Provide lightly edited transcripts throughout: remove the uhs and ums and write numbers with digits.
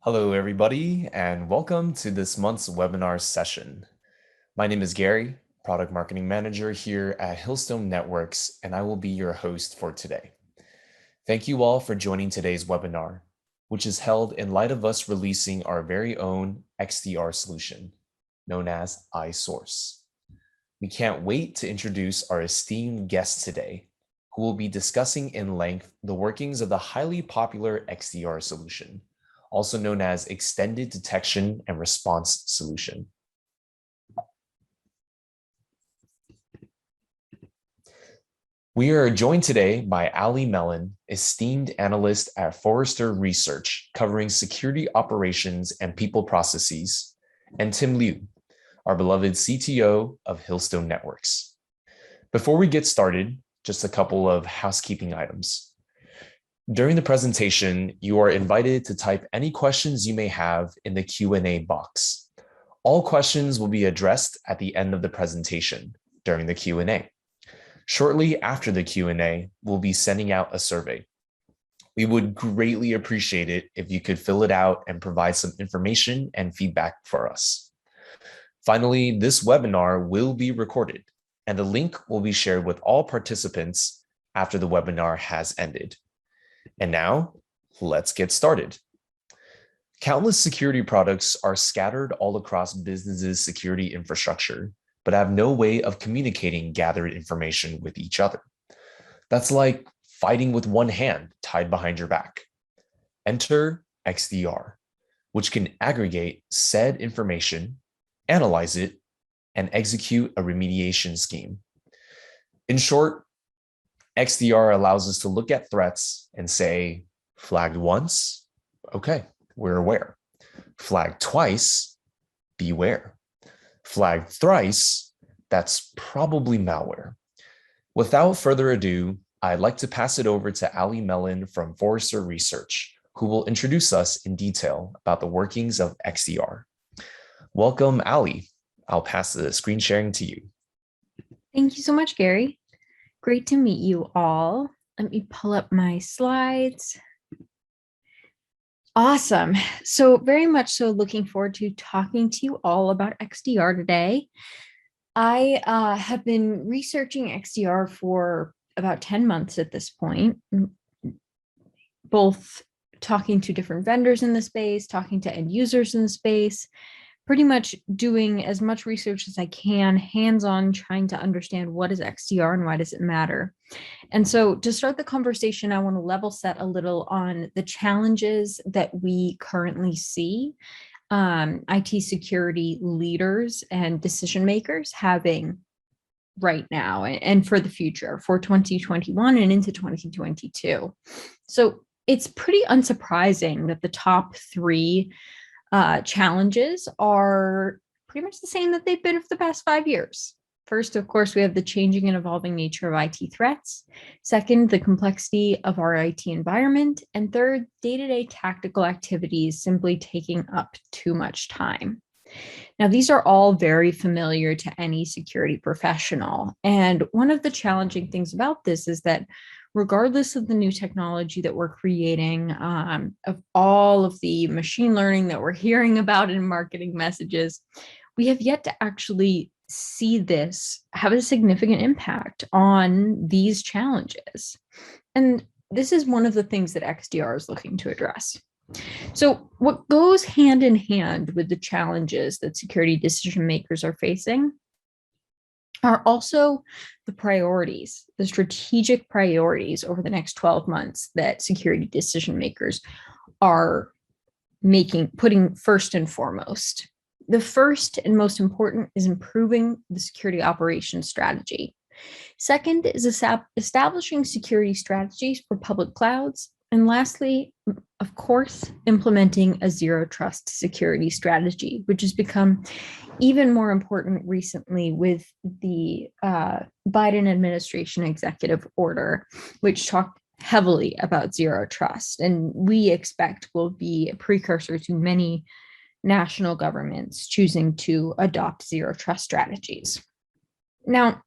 Hello, everybody, and welcome to this month's webinar session. My name is Gary, Product Marketing Manager here at Hillstone Networks, and I will be your host for today. Thank you all for joining today's webinar, which is held in light of us releasing our very own XDR solution, known as iSource. We can't wait to introduce our esteemed guest today, who will be discussing in length the workings of the highly popular XDR solution, also known as Extended Detection and Response Solution. We are joined today by Ali Mellon, esteemed analyst at Forrester Research, covering security operations and people processes, and Tim Liu, our beloved CTO of Hillstone Networks. Before we get started, just a couple of housekeeping items. During the presentation, you are invited to type any questions you may have in the Q&A box. All questions will be addressed at the end of the presentation during the Q&A. Shortly after the Q&A, we'll be sending out a survey. We would greatly appreciate it if you could fill it out and provide some information and feedback for us. Finally, this webinar will be recorded, and the link will be shared with all participants after the webinar has ended. And now, let's get started. Countless security products are scattered all across businesses' security infrastructure, but have no way of communicating gathered information with each other. That's like fighting with one hand tied behind your back. Enter XDR, which can aggregate said information, analyze it, and execute a remediation scheme. In short, XDR allows us to look at threats and say, flagged once, okay, we're aware. Flagged twice, beware. Flagged thrice, that's probably malware. Without further ado, I'd like to pass it over to Ali Mellon from Forrester Research, who will introduce us in detail about the workings of XDR. Welcome, Ali. I'll pass the screen sharing to you. Thank you so much, Gary. Great to meet you all. Let me pull up my slides. Awesome. So very much so looking forward to talking to you all about XDR today. I have been researching XDR for about 10 months at this point, both talking to different vendors in the space, talking to end users in the space, pretty much doing as much research as I can, hands-on, trying to understand what is XDR and why does it matter. And so to start the conversation, I want to level set a little on the challenges that we currently see IT security leaders and decision makers having right now and for the future, for 2021 and into 2022. So it's pretty unsurprising that the top three challenges are pretty much the same that they've been for the past 5 years. First, of course, we have the changing and evolving nature of IT threats. Second, the complexity of our IT environment. And third, day-to-day tactical activities simply taking up too much time. Now, these are all very familiar to any security professional. And one of the challenging things about this is that regardless of the new technology that we're creating, of all of the machine learning that we're hearing about in marketing messages, we have yet to actually see this have a significant impact on these challenges. And this is one of the things that XDR is looking to address. So what goes hand in hand with the challenges that security decision makers are facing are also the priorities, the strategic priorities over the next 12 months that security decision makers are putting first and foremost. The first and most important is improving the security operations strategy. Second is establishing security strategies for public clouds. And lastly, of course, implementing a zero trust security strategy, which has become even more important recently with the Biden administration executive order, which talked heavily about zero trust, and we expect will be a precursor to many national governments choosing to adopt zero trust strategies. Now,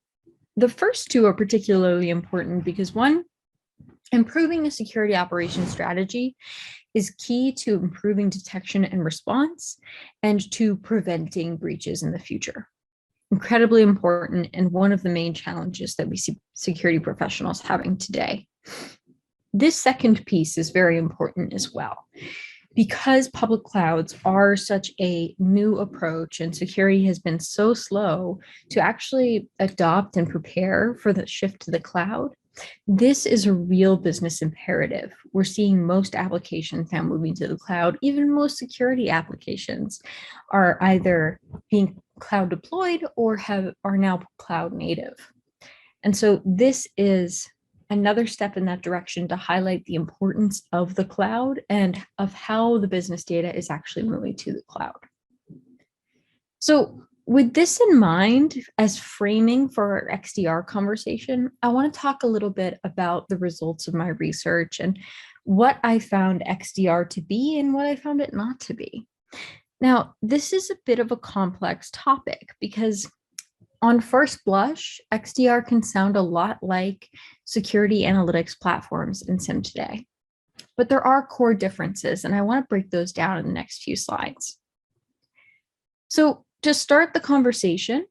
the first two are particularly important because one, improving the security operations strategy is key to improving detection and response and to preventing breaches in the future. Incredibly important and one of the main challenges that we see security professionals having today. This second piece is very important as well. Because public clouds are such a new approach and security has been so slow to actually adopt and prepare for the shift to the cloud, this is a real business imperative. We're seeing most applications now moving to the cloud. Even most security applications are either being cloud deployed or are now cloud native. And so this is another step in that direction to highlight the importance of the cloud and of how the business data is actually moving to the cloud. So with this in mind, as framing for our XDR conversation, I want to talk a little bit about the results of my research and what I found XDR to be and what I found it not to be. Now, this is a bit of a complex topic because on first blush, XDR can sound a lot like security analytics platforms in SIEM today. But there are core differences, and I want to break those down in the next few slides. So to start the conversation,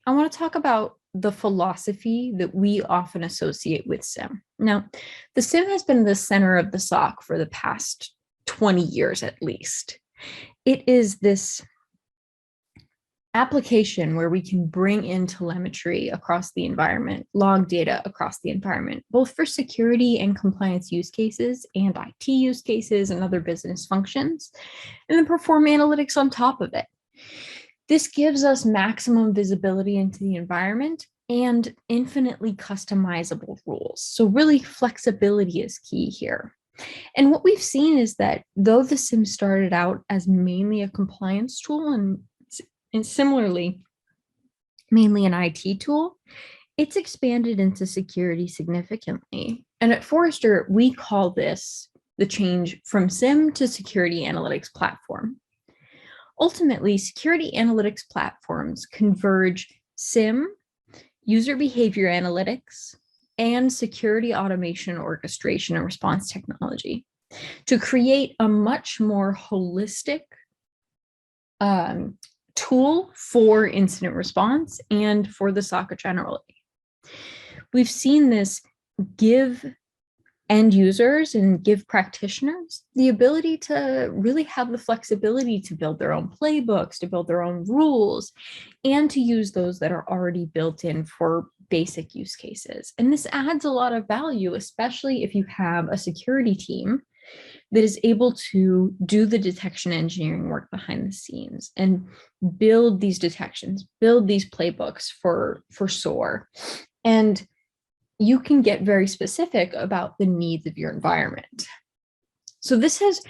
I want to talk about the philosophy that we often associate with SIEM. Now, the SIEM has been the center of the SOC for the past 20 years at least. It is this application where we can bring in telemetry across the environment, log data across the environment, both for security and compliance use cases and IT use cases and other business functions, and then perform analytics on top of it. This gives us maximum visibility into the environment and infinitely customizable rules. So really flexibility is key here. And what we've seen is that though the SIEM started out as mainly a compliance tool and similarly, mainly an IT tool, it's expanded into security significantly. And at Forrester, we call this the change from SIEM to security analytics platform. Ultimately, security analytics platforms converge SIEM, user behavior analytics, and security automation, orchestration, and response technology to create a much more holistic tool for incident response and for the SOC generally. We've seen this give end users and give practitioners the ability to really have the flexibility to build their own playbooks, to build their own rules, and to use those that are already built in for basic use cases. And this adds a lot of value, especially if you have a security team that is able to do the detection engineering work behind the scenes and build these detections, build these playbooks for SOAR. And you can get very specific about the needs of your environment. So this has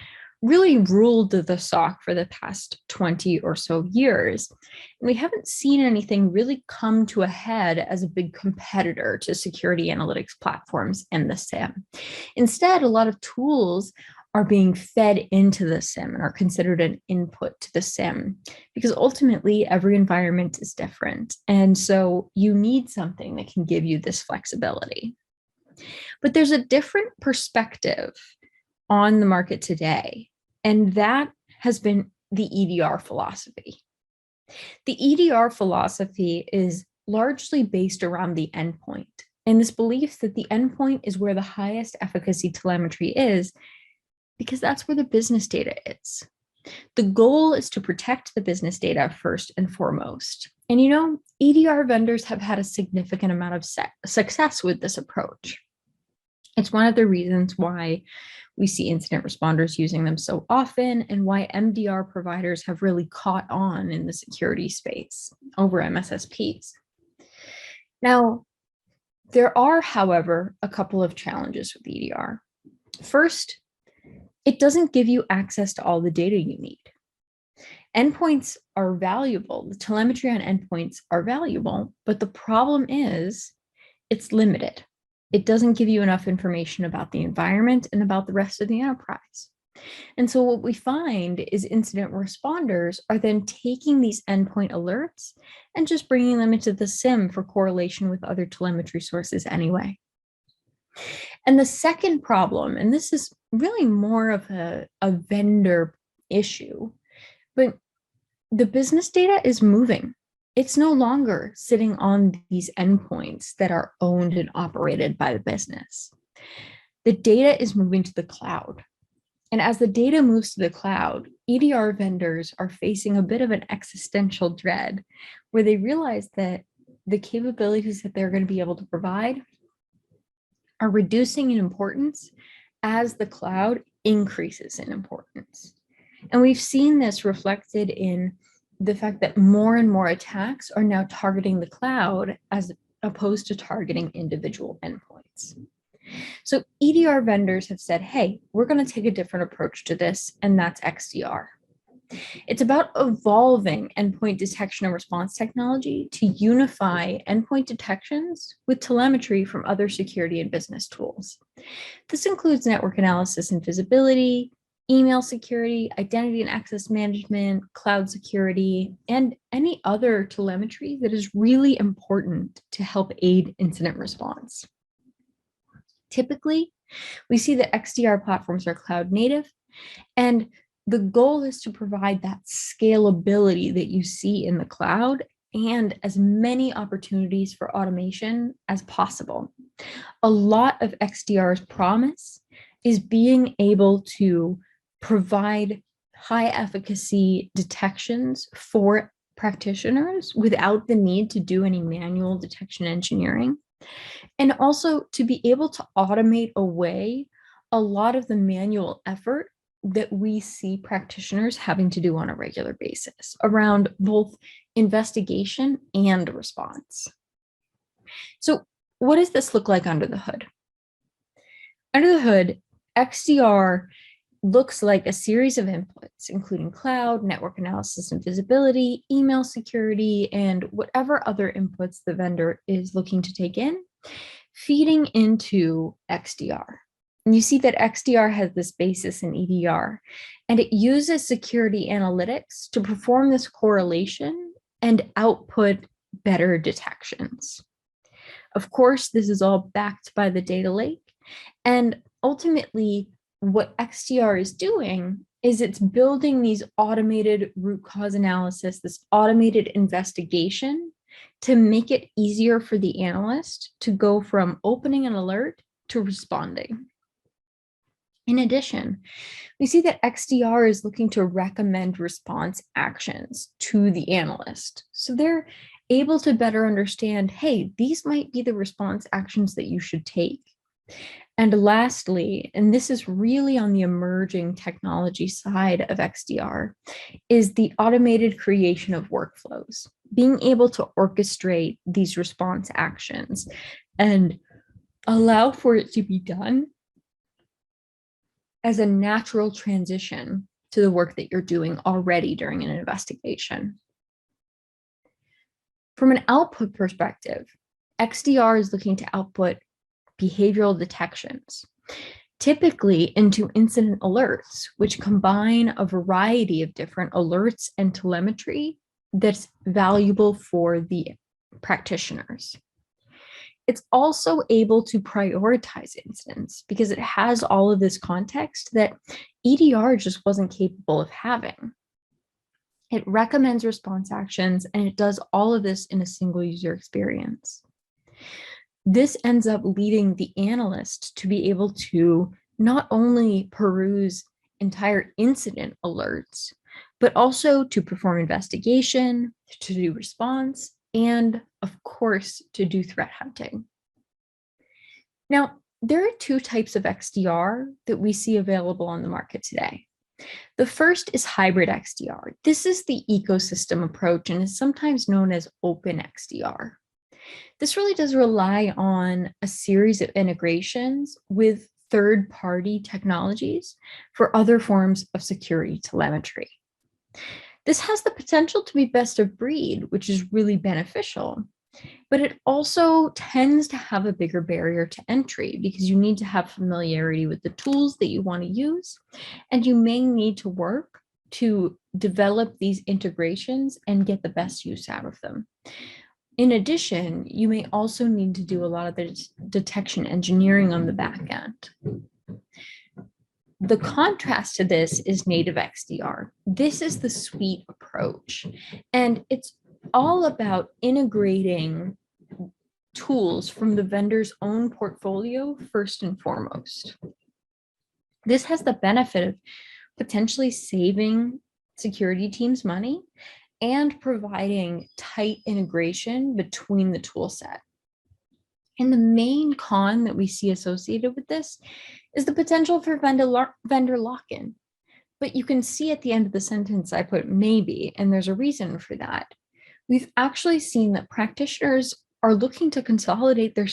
really ruled the SOC for the past 20 or so years. And we haven't seen anything really come to a head as a big competitor to security analytics platforms and the SIEM. Instead, a lot of tools are being fed into the SIEM and are considered an input to the SIEM because ultimately every environment is different. And so you need something that can give you this flexibility. But there's a different perspective on the market today, and that has been the EDR philosophy. The EDR philosophy is largely based around the endpoint and this belief that the endpoint is where the highest efficacy telemetry is because that's where the business data is. The goal is to protect the business data first and foremost. And you know, EDR vendors have had a significant amount of success with this approach. It's one of the reasons why we see incident responders using them so often and why MDR providers have really caught on in the security space over MSSPs. Now, there are, however, a couple of challenges with EDR. First, it doesn't give you access to all the data you need. Endpoints are valuable. The telemetry on endpoints are valuable, but the problem is it's limited. It doesn't give you enough information about the environment and about the rest of the enterprise. And so what we find is incident responders are then taking these endpoint alerts and just bringing them into the SIEM for correlation with other telemetry sources anyway. And the second problem, and this is really more of a vendor issue. But the business data is moving. It's no longer sitting on these endpoints that are owned and operated by the business. The data is moving to the cloud. And as the data moves to the cloud, EDR vendors are facing a bit of an existential dread where they realize that the capabilities that they're going to be able to provide are reducing in importance as the cloud increases in importance. And we've seen this reflected in the fact that more and more attacks are now targeting the cloud as opposed to targeting individual endpoints. So EDR vendors have said, hey, we're going to take a different approach to this, and that's XDR. It's about evolving endpoint detection and response technology to unify endpoint detections with telemetry from other security and business tools. This includes network analysis and visibility, email security, identity and access management, cloud security, and any other telemetry that is really important to help aid incident response. Typically, we see that XDR platforms are cloud native, and the goal is to provide that scalability that you see in the cloud and as many opportunities for automation as possible. A lot of XDR's promise is being able to provide high efficacy detections for practitioners without the need to do any manual detection engineering. And also to be able to automate away a lot of the manual effort that we see practitioners having to do on a regular basis around both investigation and response. So what does this look like under the hood? Under the hood, XDR looks like a series of inputs, including cloud, network analysis and visibility, email security, and whatever other inputs the vendor is looking to take in, feeding into XDR. And you see that XDR has this basis in EDR, and it uses security analytics to perform this correlation and output better detections. Of course, this is all backed by the data lake, and ultimately, what XDR is doing is it's building these automated root cause analysis, this automated investigation to make it easier for the analyst to go from opening an alert to responding. In addition, we see that XDR is looking to recommend response actions to the analyst. So they're able to better understand, hey, these might be the response actions that you should take. And lastly, and this is really on the emerging technology side of XDR, is the automated creation of workflows, being able to orchestrate these response actions and allow for it to be done as a natural transition to the work that you're doing already during an investigation. From an output perspective, XDR is looking to output behavioral detections, typically into incident alerts, which combine a variety of different alerts and telemetry that's valuable for the practitioners. It's also able to prioritize incidents because it has all of this context that EDR just wasn't capable of having. It recommends response actions, and it does all of this in a single user experience. This ends up leading the analyst to be able to not only peruse entire incident alerts, but also to perform investigation, to do response, and of course, to do threat hunting. Now, there are two types of XDR that we see available on the market today. The first is hybrid XDR. This is the ecosystem approach and is sometimes known as open XDR. This really does rely on a series of integrations with third-party technologies for other forms of security telemetry. This has the potential to be best of breed, which is really beneficial, but it also tends to have a bigger barrier to entry because you need to have familiarity with the tools that you want to use, and you may need to work to develop these integrations and get the best use out of them. In addition, you may also need to do a lot of the detection engineering on the back end. The contrast to this is native XDR. This is the suite approach, and it's all about integrating tools from the vendor's own portfolio first and foremost. This has the benefit of potentially saving security teams money and providing tight integration between the tool set. And the main con that we see associated with this is the potential for vendor lock-in. But you can see at the end of the sentence, I put maybe, and there's a reason for that. We've actually seen that practitioners are looking to consolidate their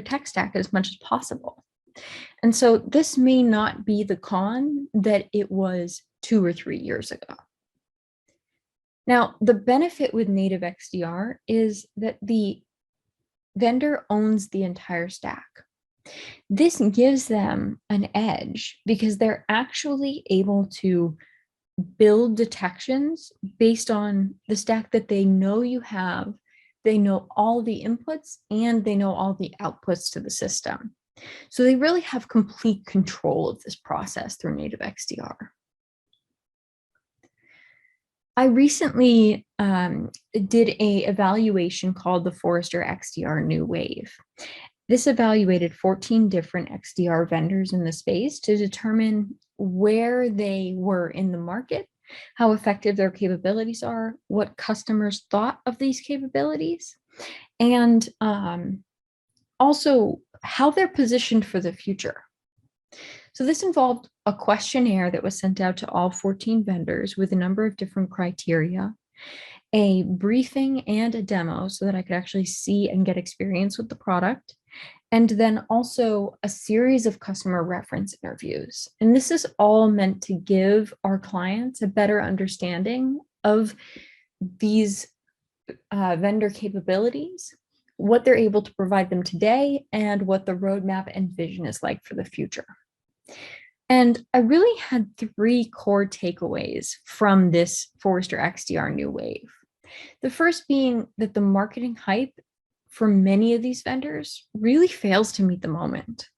tech stack as much as possible. And so this may not be the con that it was 2 or 3 years ago. Now, the benefit with native XDR is that the vendor owns the entire stack. This gives them an edge because they're actually able to build detections based on the stack that they know you have. They know all the inputs and they know all the outputs to the system. So they really have complete control of this process through native XDR. I recently did an evaluation called the Forrester XDR New Wave. This evaluated 14 different XDR vendors in the space to determine where they were in the market, how effective their capabilities are, what customers thought of these capabilities, and also how they're positioned for the future. So this involved a questionnaire that was sent out to all 14 vendors with a number of different criteria, a briefing and a demo so that I could actually see and get experience with the product, and then also a series of customer reference interviews. And this is all meant to give our clients a better understanding of these vendor capabilities, what they're able to provide them today, and what the roadmap and vision is like for the future. And I really had 3 core takeaways from this Forrester XDR New Wave. The first being that the marketing hype for many of these vendors really fails to meet the moment.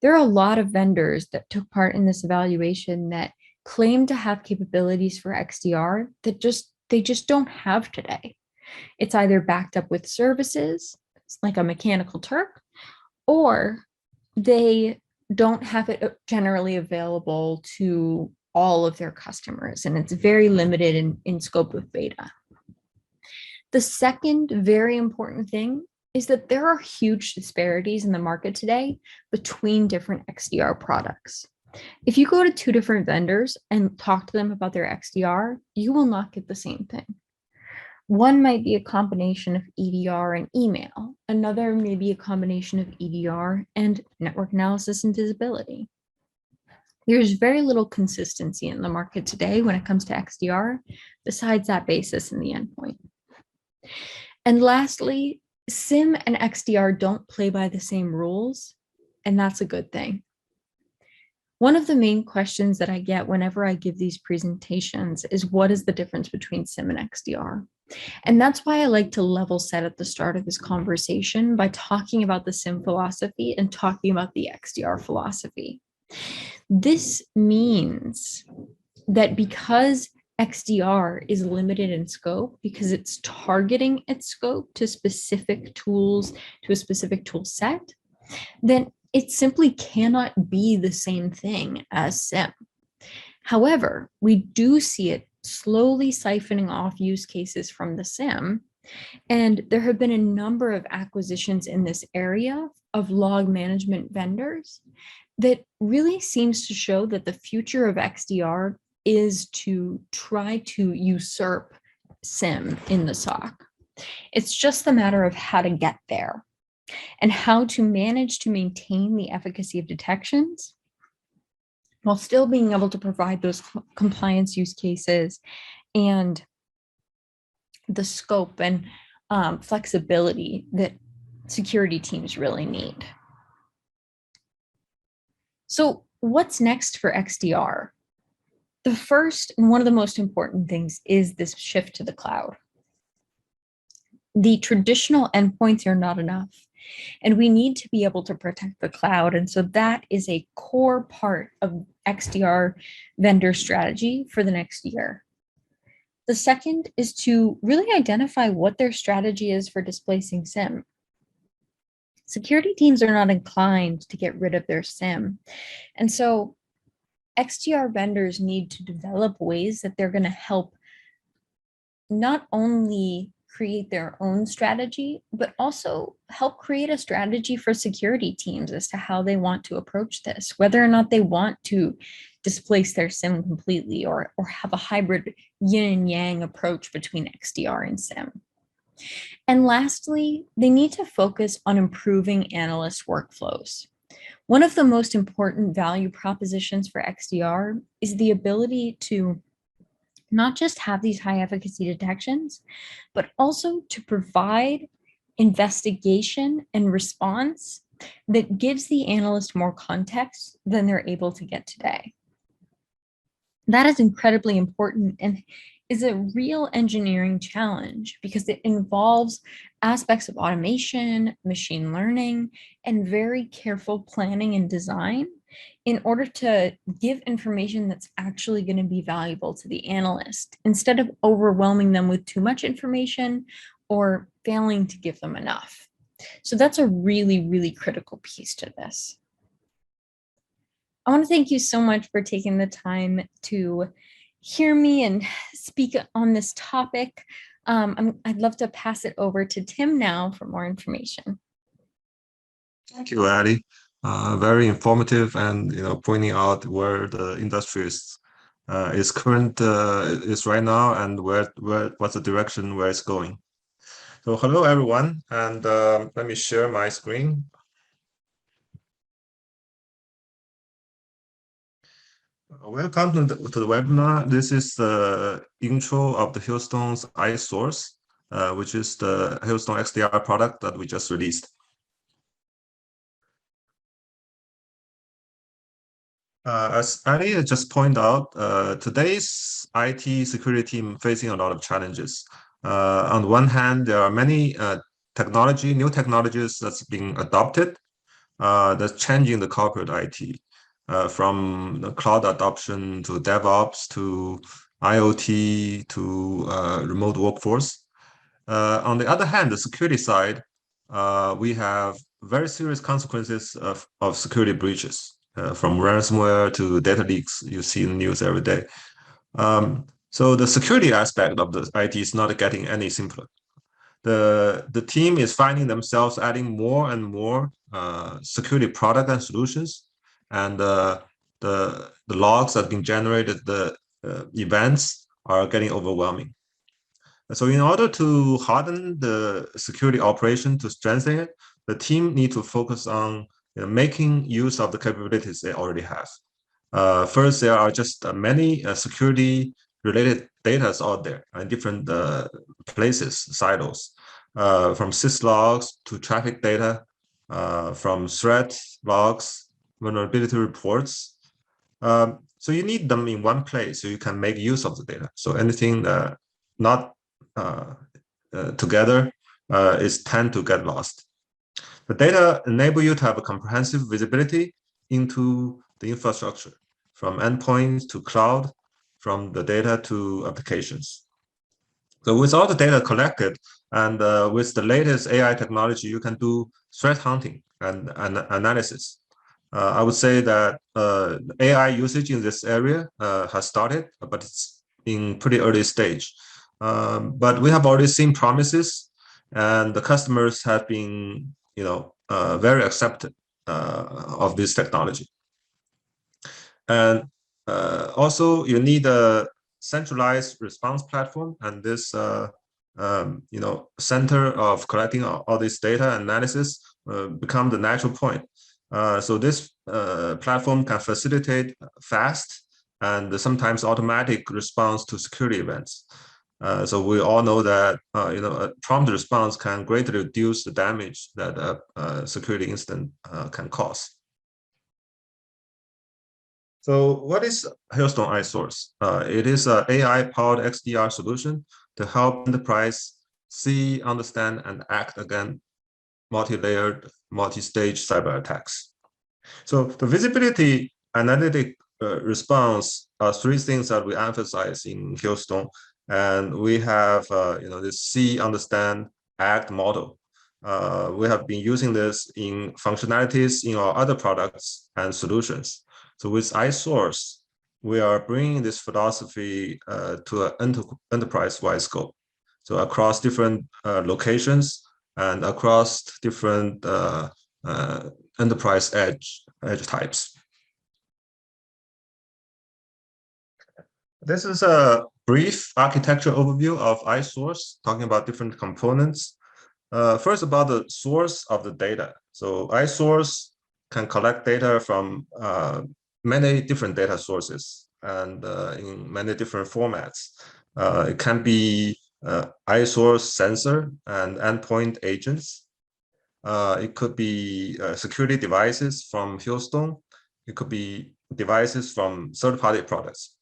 There are a lot of vendors that took part in this evaluation that claim to have capabilities for XDR that they just don't have today. It's either backed up with services, like a Mechanical Turk, or they don't have it generally available to all of their customers, and it's very limited in scope with beta. The second very important thing is that there are huge disparities in the market today between different XDR products. If you go to 2 different vendors and talk to them about their XDR, you will not get the same thing. One might be a combination of EDR and email. Another may be a combination of EDR and network analysis and visibility. There's very little consistency in the market today when it comes to XDR, besides that basis in the endpoint. And lastly, SIEM and XDR don't play by the same rules, and that's a good thing. One of the main questions that I get whenever I give these presentations is, what is the difference between SIEM and XDR? And that's why I like to level set at the start of this conversation by talking about the SIEM philosophy and talking about the XDR philosophy. This means that because XDR is limited in scope, because it's targeting its scope to specific tools, to a specific tool set, then it simply cannot be the same thing as SIEM. However, we do see it slowly siphoning off use cases from the SIEM, and there have been a number of acquisitions in this area of log management vendors that really seems to show that the future of XDR is to try to usurp SIEM in the SOC. It's just the matter of how to get there and how to manage to maintain the efficacy of detections while still being able to provide those compliance use cases and the scope and flexibility that security teams really need. So what's next for XDR? The first and one of the most important things is this shift to the cloud. The traditional endpoints are not enough. And we need to be able to protect the cloud. And so that is a core part of XDR vendor strategy for the next year. The second is to really identify what their strategy is for displacing SIEM. Security teams are not inclined to get rid of their SIEM. And so XDR vendors need to develop ways that they're going to help not only create their own strategy, but also help create a strategy for security teams as to how they want to approach this, whether or not they want to displace their SIEM completely or have a hybrid yin and yang approach between XDR and SIEM. And lastly, they need to focus on improving analyst workflows. One of the most important value propositions for XDR is the ability to not just have these high efficacy detections, but also to provide investigation and response that gives the analyst more context than they're able to get today. That is incredibly important and is a real engineering challenge because it involves aspects of automation, machine learning, and very careful planning and design in order to give information that's actually going to be valuable to the analyst instead of overwhelming them with too much information or failing to give them enough. So that's a really, really critical piece to this. I want to thank you so much for taking the time to hear me and speak on this topic. I'd love to pass it over to Tim now for more information. Thank you, Addie. Very informative, and pointing out where the industry is right now, and what's the direction where it's going. So hello everyone, and let me share my screen. Welcome to the webinar. This is the intro of the Hillstone's iSource, which is the Hillstone XDR product that we just released. As Addie just pointed out, today's IT security team facing a lot of challenges. On the one hand, there are many new technologies that's being adopted that's changing the corporate IT. From the cloud adoption to DevOps to IoT to remote workforce. On the other hand, the security side, we have very serious consequences of security breaches, from ransomware to data leaks you see in the news every day. So the security aspect of the IT is not getting any simpler. The team is finding themselves adding more and more security product and solutions. And the logs that have been generated, the events are getting overwhelming. So in order to harden the security operation, to strengthen it, the team need to focus on making use of the capabilities they already have. First, there are just many security-related data out there in different places, silos, from syslogs to traffic data, from threat logs, vulnerability reports. So you need them in one place so you can make use of the data. So anything not together is tend to get lost. The data enable you to have a comprehensive visibility into the infrastructure, from endpoints to cloud, from the data to applications. So with all the data collected and with the latest AI technology, you can do threat hunting and analysis. I would say that AI usage in this area has started, but it's in pretty early stage. But we have already seen promises, and the customers have been, very accepted of this technology. And also, you need a centralized response platform, and this, center of collecting all this data analysis become the natural point. So this platform can facilitate fast and sometimes automatic response to security events. So we all know that a prompt response can greatly reduce the damage that a security incident can cause. So what is Hillstone iSource? It is an AI-powered XDR solution to help enterprise see, understand, and act against multi-layered, multi-stage cyber attacks. So the visibility analytic response are three things that we emphasize in Hillstone, and we have this see, understand, act model. We have been using this in functionalities in our other products and solutions. So with iSource, we are bringing this philosophy to an enterprise-wide scope. So across different locations and across different enterprise edge types. This is a brief architecture overview of iSource, talking about different components. First, about the source of the data. So iSource can collect data from many different data sources and in many different formats. It can be iSource sensor and endpoint agents. It could be security devices from Hillstone. It could be devices from third-party products.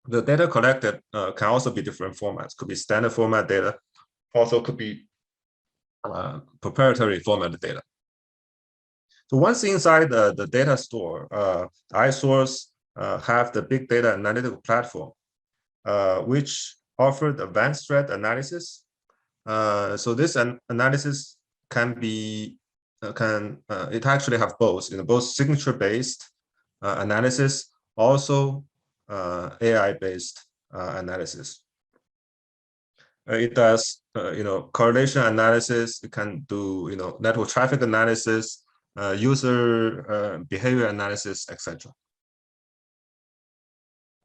The data collected can also be different formats. Could be standard format data, also could be proprietary format data. So once inside the data store, iSource have the big data analytical platform, which offered advanced threat analysis. So this analysis can be it actually have both, both signature-based analysis, also AI-based analysis. It does, correlation analysis. It can do, network traffic analysis, user behavior analysis, etc.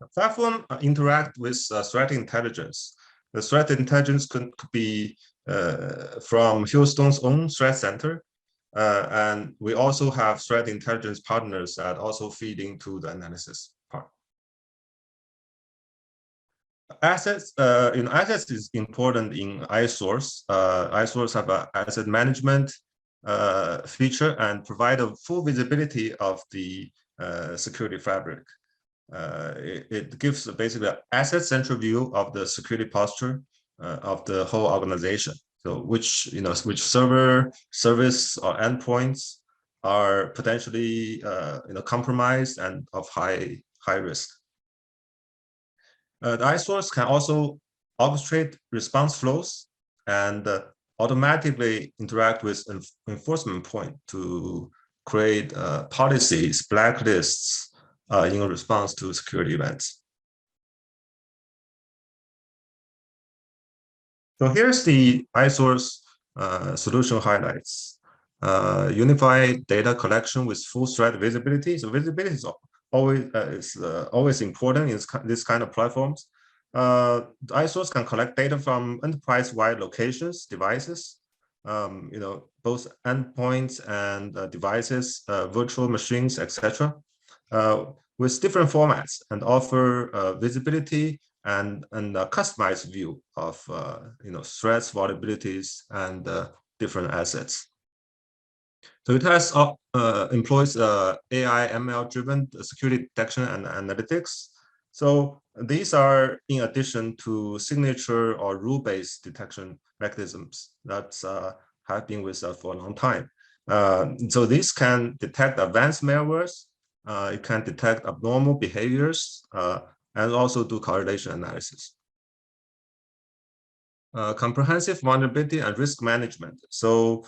The platform interact with threat intelligence. The threat intelligence could be from Hillstone's own threat center, and we also have threat intelligence partners that also feed into the analysis part. Assets, assets is important in iSource. iSource have an asset management feature and provide a full visibility of the security fabric. It gives basically an asset-central view of the security posture of the whole organization. So which server, service, or endpoints are potentially compromised and of high risk. The iSource can also orchestrate response flows and automatically interact with enforcement point to create policies, blacklists in response to security events. So here's the iSource solution highlights. Unified data collection with full threat visibility. So visibility is always important in this kind of platforms. iSource can collect data from enterprise-wide locations, devices, both endpoints and devices, virtual machines, etc., with different formats, and offer visibility and a customized view of threats, vulnerabilities, and different assets. So it has employs AI ML driven security detection and analytics. So these are in addition to signature or rule-based detection mechanisms that have been with us for a long time. So these can detect advanced malwares. It can detect abnormal behaviors and also do correlation analysis. Comprehensive vulnerability and risk management. So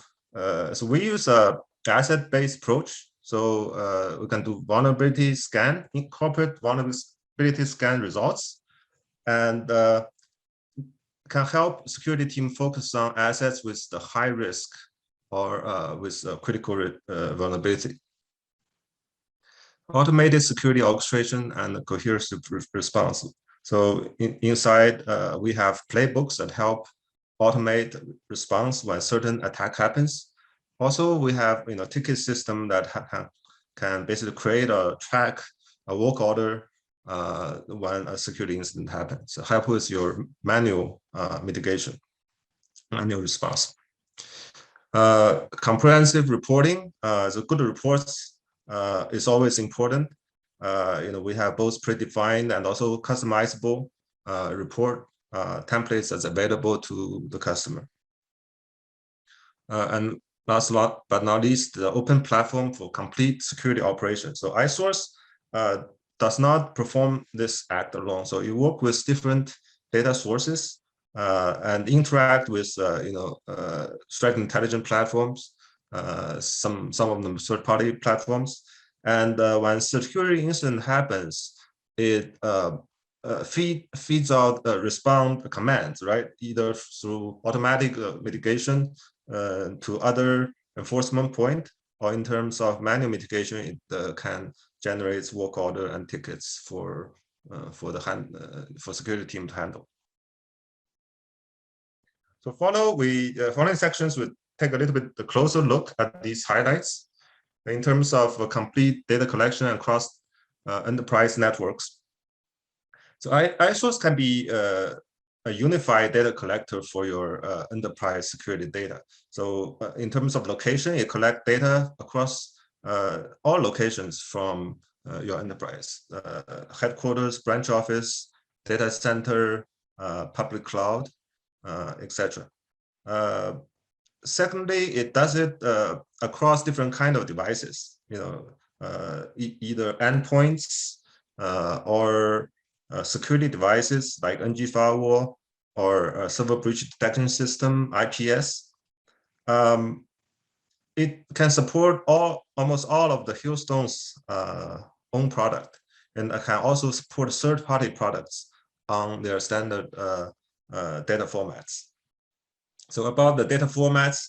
we use a asset-based approach. So we can do vulnerability scan, incorporate vulnerability scan results, and can help security team focus on assets with the high risk or with critical vulnerability. Automated security orchestration and cohesive response. So inside, we have playbooks that help automate response when certain attack happens. Also, we have ticket system that can basically create or track a work order when a security incident happens. So help with your manual mitigation, manual response. Comprehensive reporting. The good reports is always important. We have both predefined and also customizable report templates that's available to the customer. And last but not least, the open platform for complete security operations. So iSource does not perform this act alone. So you work with different data sources and interact with threat intelligence platforms, some of them third-party platforms. And when security incident happens, it feeds out respond commands, right? Either through automatic mitigation to other enforcement point, or in terms of manual mitigation, it can generate work order and tickets for security team to handle. So following sections will take a little bit closer look at these highlights in terms of complete data collection across enterprise networks. So iSource can be a unified data collector for your enterprise security data. So in terms of location, it collects data across all locations from your enterprise, headquarters, branch office, data center, public cloud, etc. Secondly, it does it across different kind of devices, either endpoints or security devices like NG firewall or server breach detection system, IPS. It can support almost all of the Hillstone's own product, and it can also support third-party products on their standard data formats. So about the data formats,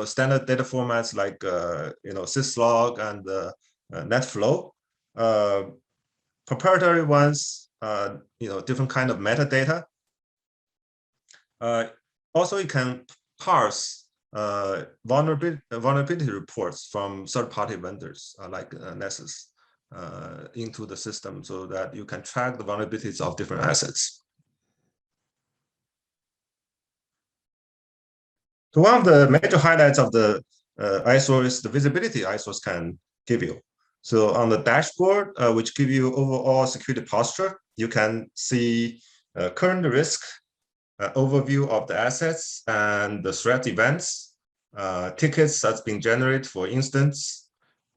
standard data formats like syslog and netflow. Proprietary ones, different kind of metadata. Also, you can parse vulnerability reports from third-party vendors like Nessus into the system so that you can track the vulnerabilities of different assets. So one of the major highlights of the iSource is the visibility iSource can give you. So on the dashboard, which give you overall security posture, you can see current risk, overview of the assets and the threat events, tickets that's been generated for instance,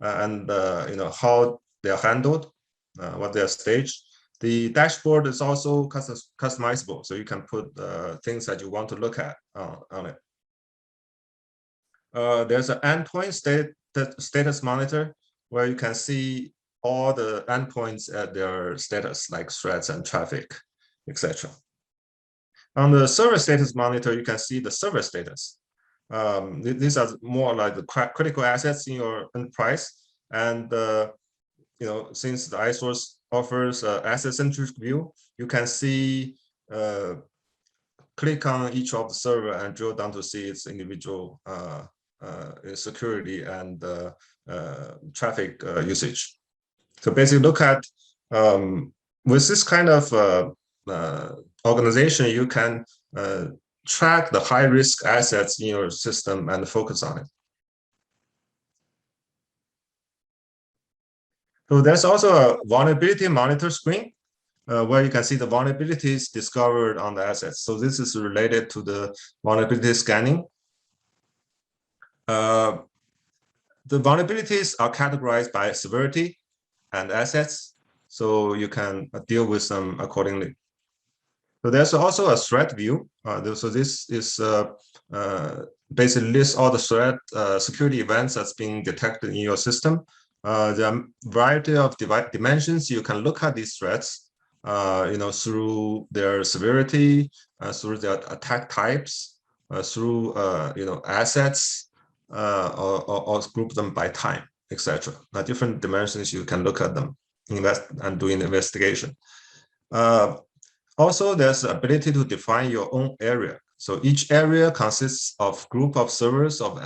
and how they are handled, what they are staged. The dashboard is also customizable, so you can put things that you want to look at on it. There's an endpoint status monitor where you can see all the endpoints at their status, like threats and traffic, etc. On the server status monitor, you can see the server status. These are more like the critical assets in your enterprise. And since the iSource offers asset-centric view, you can see click on each of the server and drill down to see its individual security and traffic usage. So basically look at, with this kind of organization, you can track the high-risk assets in your system and focus on it. So there's also a vulnerability monitor screen where you can see the vulnerabilities discovered on the assets. So this is related to the vulnerability scanning. The vulnerabilities are categorized by severity and assets, so you can deal with them accordingly. So there's also a threat view. So this is basically lists all the threat security events that's being detected in your system. There are a variety of dimensions. You can look at these threats, through their severity, through their attack types, through assets, or group them by time, etc. Different dimensions you can look at them, invest and do an investigation. Also, there's the ability to define your own area. So each area consists of group of servers of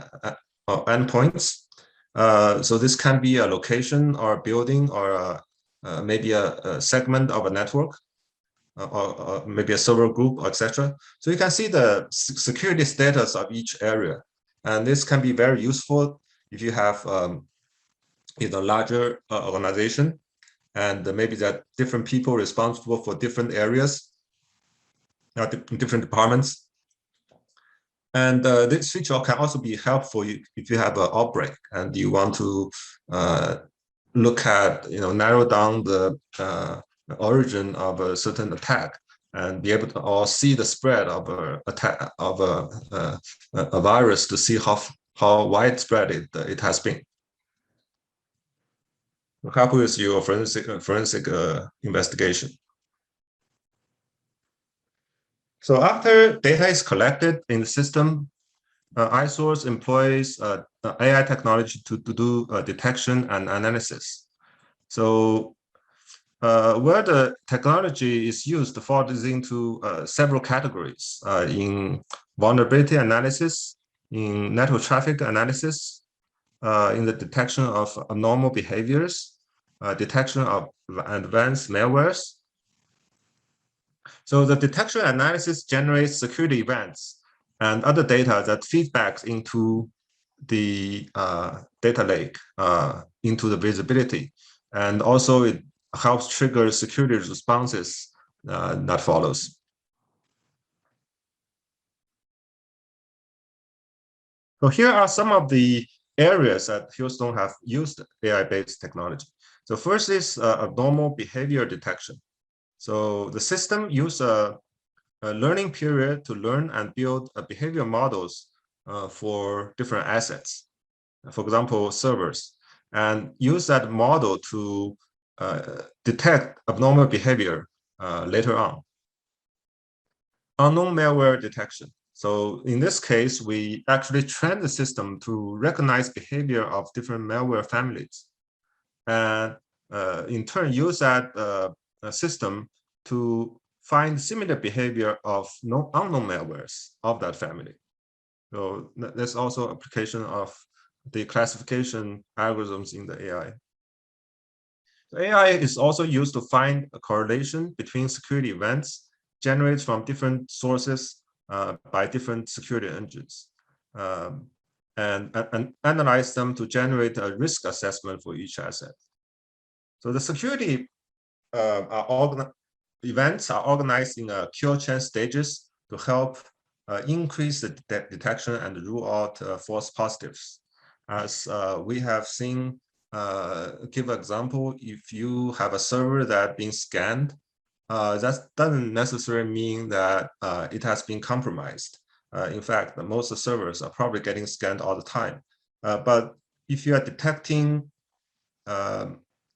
endpoints. So this can be a location or a building or maybe a segment of a network, or maybe a server group, etc. So you can see the security status of each area. And this can be very useful if you have larger organization, and maybe there are different people responsible for different areas, different departments. And this feature can also be helpful if you have an outbreak and you want to look at, narrow down the origin of a certain attack and be able to or see the spread of a attack of a virus to see how widespread it has been. Help with your forensic investigation. So after data is collected in the system, iSource employs AI technology to do detection and analysis. So where the technology is used falls into several categories in vulnerability analysis, in network traffic analysis, in the detection of abnormal behaviors, detection of advanced malwares. So the detection analysis generates security events and other data that feedbacks into the data lake, into the visibility. And also it helps trigger security responses that follows. So here are some of the areas that Hillstone have used AI-based technology. So first is abnormal behavior detection. So the system uses a learning period to learn and build behavior models for different assets, for example, servers, and use that model to detect abnormal behavior later on. Unknown malware detection. So in this case, we actually train the system to recognize behavior of different malware families, and in turn use that system to find similar behavior of unknown malwares of that family. So that's also application of the classification algorithms in the AI. The AI is also used to find a correlation between security events generated from different sources by different security engines, and analyze them to generate a risk assessment for each asset. So the security events are organized in kill chain stages to help increase the detection and rule out false positives. As we have seen, give an example, if you have a server that being scanned, that doesn't necessarily mean that it has been compromised. In fact, most servers are probably getting scanned all the time. But if you are detecting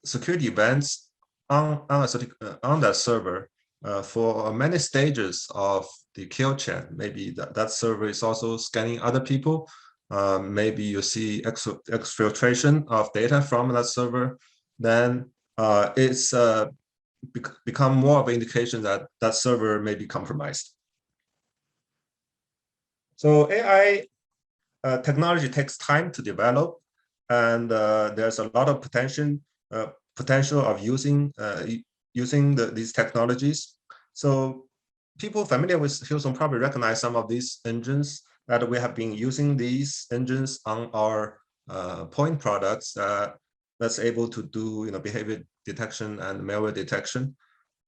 security events on that server for many stages of the kill chain, maybe that server is also scanning other people. Maybe you see exfiltration of data from that server, then it's become more of an indication that that server may be compromised. So AI technology takes time to develop, and there's a lot of potential of using these technologies. So people familiar with Hillstone probably recognize some of these engines that we have been using these engines on our point products that's able to do behavior detection and malware detection.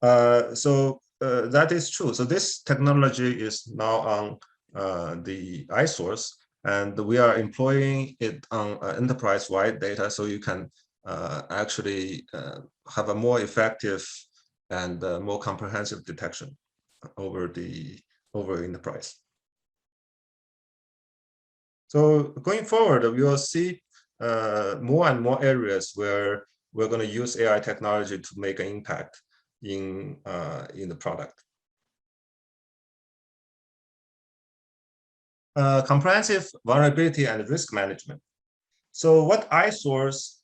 So that is true. So this technology is now on the iSource, and we are employing it on enterprise-wide data, so you can actually have a more effective and more comprehensive detection over enterprise. So going forward, we will see more and more areas where we're going to use AI technology to make an impact in the product. Comprehensive vulnerability and risk management. So what iSource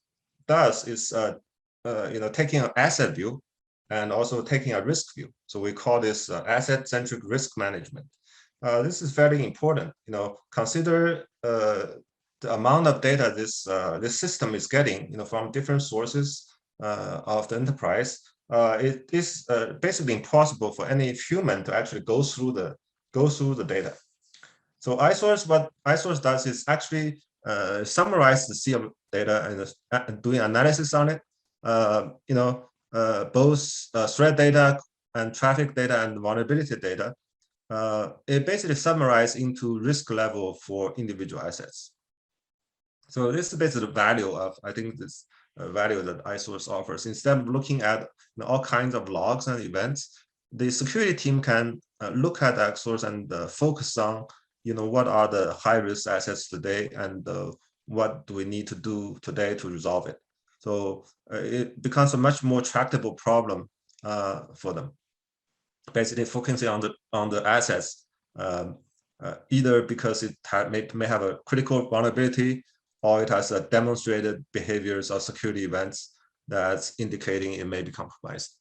does is taking an asset view and also taking a risk view. So we call this asset-centric risk management. This is very important. Consider the amount of data this system is getting, from different sources of the enterprise. It is basically impossible for any human to actually go through the data. So what iSource does is actually summarize the sea of data and doing analysis on it. Both threat data and traffic data and vulnerability data, it basically summarizes into risk level for individual assets. So this is basically the value of, I think, this value that iSource offers. Instead of looking at all kinds of logs and events, the security team can look at iSource and focus on, what are the high-risk assets today, and what do we need to do today to resolve it. So it becomes a much more tractable problem for them. Basically, focusing on the assets, either because it may have a critical vulnerability, or it has demonstrated behaviors or security events that's indicating it may be compromised.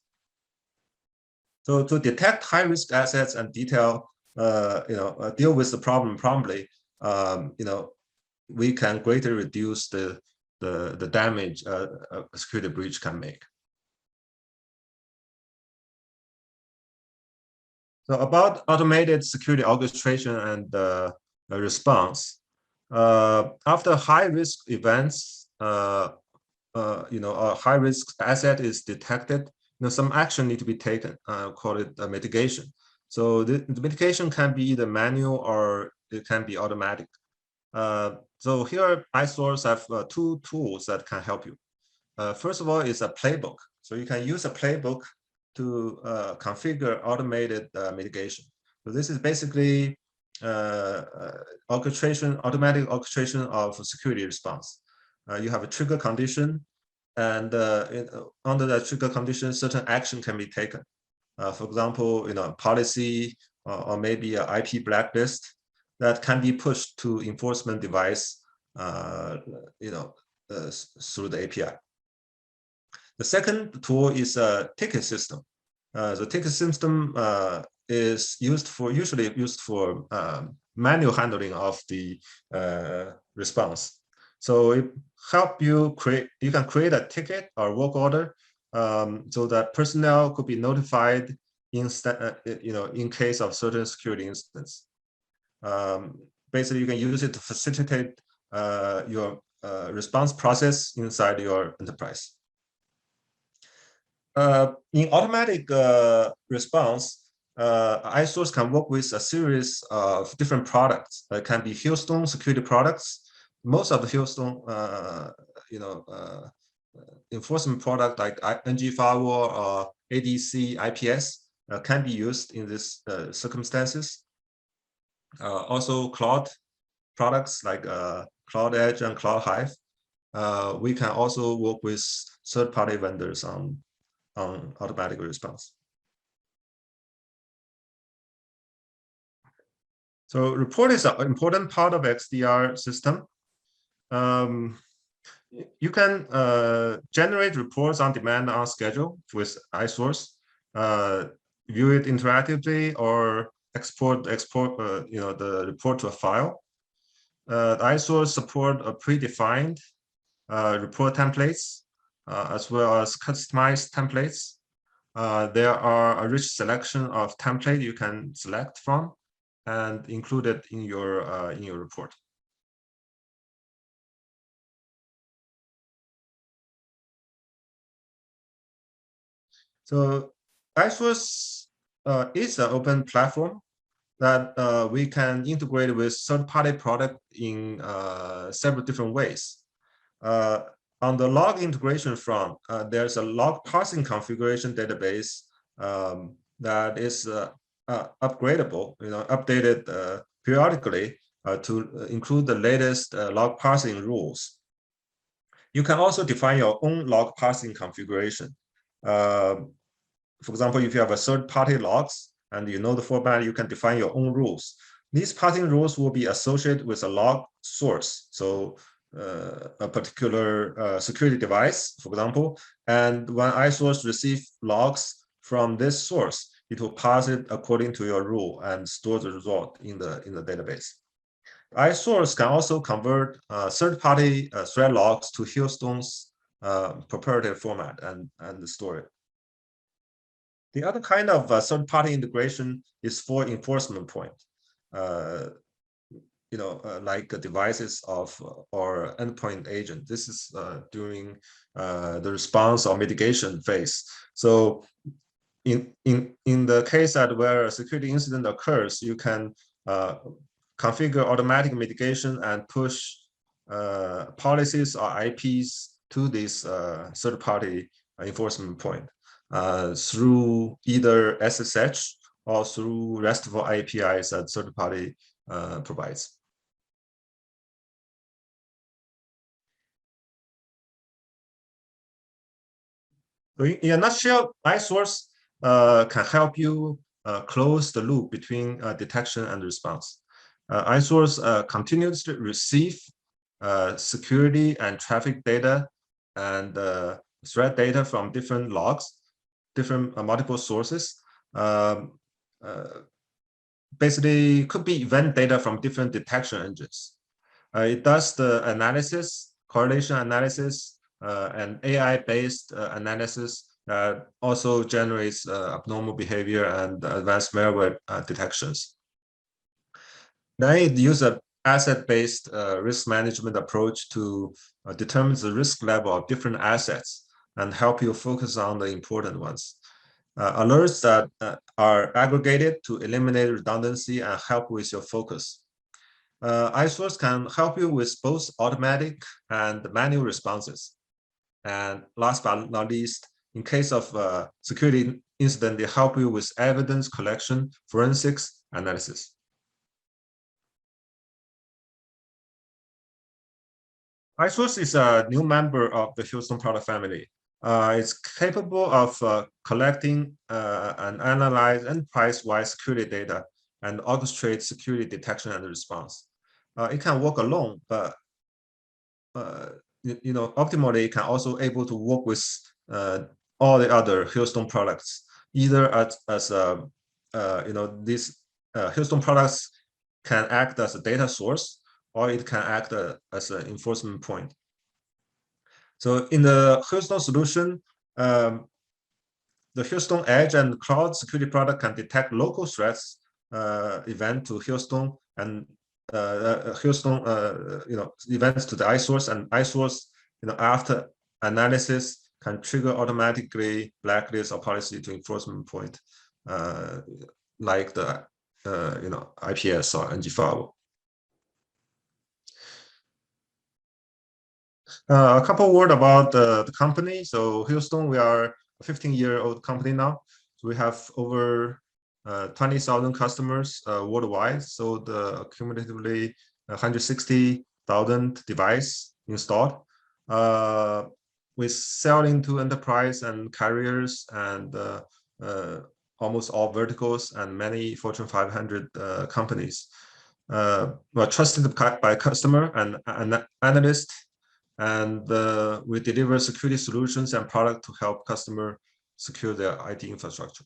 So to detect high-risk assets and deal with the problem promptly, we can greatly reduce the damage a security breach can make. So about automated security orchestration and response. After high-risk events, a high-risk asset is detected, some action need to be taken, call it mitigation. So the mitigation can be either manual or it can be automatic. So here, iSource have two tools that can help you. First of all, is a playbook. So you can use a playbook to configure automated mitigation. So this is basically automatic orchestration of security response. You have a trigger condition, and under that trigger condition, certain action can be taken. For example, policy or maybe an IP blacklist that can be pushed to enforcement device, through the API. The second tool is a ticket system. The ticket system is usually used for manual handling of the response. So it help you can create a ticket or work order, so that personnel could be notified in case of certain security incidents. Basically, you can use it to facilitate your response process inside your enterprise. In automatic response, iSource can work with a series of different products. It can be Hillstone security products. Most of the Hillstone, enforcement product like NG firewall or ADC, IPS can be used in these circumstances. Also, cloud products like Cloud Edge and Cloud Hive. We can also work with third-party vendors on automatic response. So report is an important part of XDR system. You can generate reports on demand, on schedule with iSource, view it interactively, or export the report to a file. iSource support a predefined report templates, as well as customized templates. There are a rich selection of template you can select from and include it in your report. So iSource is an open platform that we can integrate with third-party product in several different ways. On the log integration front, there's a log parsing configuration database that is upgradable, updated periodically to include the latest log parsing rules. You can also define your own log parsing configuration. For example, if you have a third-party logs and you know the format, you can define your own rules. These parsing rules will be associated with a log source. So a particular security device, for example, and when iSource receives logs from this source, it will parse it according to your rule and store the result in the database. iSource can also convert third-party thread logs to Hillstone's proprietary format and store it. The other kind of third-party integration is for enforcement point. Like devices or endpoint agent. This is during the response or mitigation phase. So in the case that where a security incident occurs, you can configure automatic mitigation and push policies or IPs to this third-party enforcement point through either SSH or through RESTful APIs that third-party provides. So in a nutshell, iSource can help you close the loop between detection and response. iSource continues to receive security and traffic data and threat data from different logs, different multiple sources. Basically, could be event data from different detection engines. It does the analysis, correlation analysis, and AI-based analysis that also generates abnormal behavior and advanced malware detections. Then it uses an asset-based risk management approach to determine the risk level of different assets and help you focus on the important ones. Alerts that are aggregated to eliminate redundancy and help with your focus. iSource can help you with both automatic and manual responses. And last but not least, in case of security incident, they help you with evidence collection, forensics, analysis. iSource is a new member of the Hillstone product family. It's capable of collecting and analyze enterprise-wide security data and orchestrate security detection and response. It can work alone, but optimally, it can also able to work with all the other Hillstone products, either as these Hillstone products can act as a data source, or it can act as an enforcement point. So in the Hillstone solution, the Hillstone Edge and Cloud security product can detect local threats event to Hillstone and Hillstone events to the iSource, and iSource after analysis can trigger automatically blacklist or policy to enforcement point like the IPS or NG firewall. A couple word about the company. So Hillstone, we are a 15-year-old company now. So we have over 20,000 customers worldwide. So cumulatively 160,000 devices installed. We sell into enterprise and carriers and almost all verticals and many Fortune 500 companies. We're trusted by customer and analysts. And we deliver security solutions and product to help customer secure their IT infrastructure.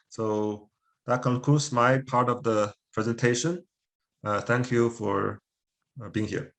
So that concludes my part of the presentation. Thank you for being here.